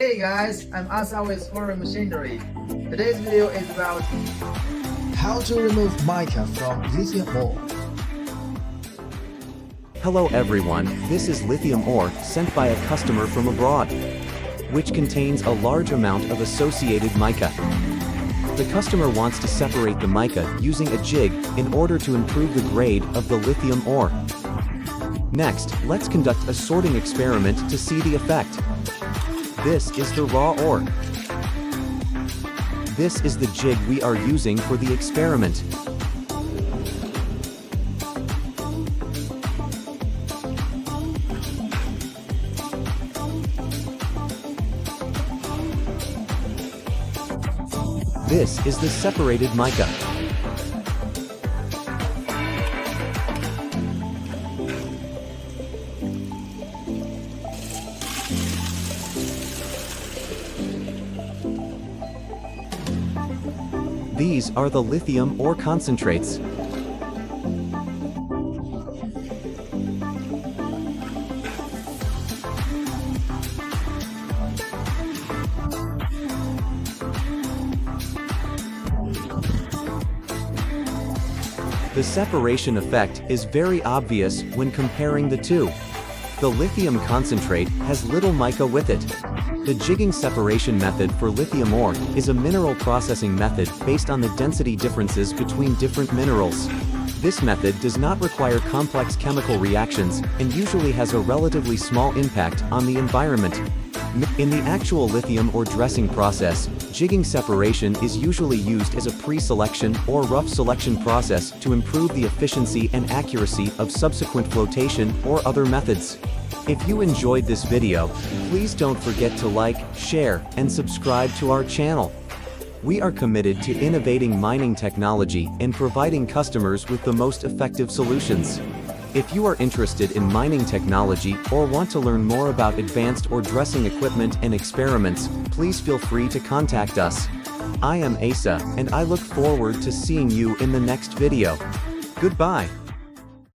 Hey guys, I'm Asa with Forui Machinery. Today's video is about how to remove mica from lithium ore. Hello everyone, this is lithium ore sent by a customer from abroad, which contains a large amount of associated mica. The customer wants to separate the mica using a jig in order to improve the grade of the lithium ore. Next, let's conduct a sorting experiment to see the effect. This is the raw ore. This is the jig we are using for the experiment. This is the separated mica. These are the lithium ore concentrates. The separation effect is very obvious when comparing the two. The lithium concentrate has little mica with it. The jigging separation method for lithium ore is a mineral processing method based on the density differences between different minerals. This method does not require complex chemical reactions and usually has a relatively small impact on the environment. In the actual lithium ore dressing process, jigging separation is usually used as a pre-selection or rough selection process to improve the efficiency and accuracy of subsequent flotation or other methods. If you enjoyed this video, please don't forget to like, share, and subscribe to our channel. We are committed to innovating mining technology and providing customers with the most effective solutions. If you are interested in mining technology or want to learn more about advanced ore dressing equipment and experiments, please feel free to contact us. I am Asa, and I look forward to seeing you in the next video. Goodbye.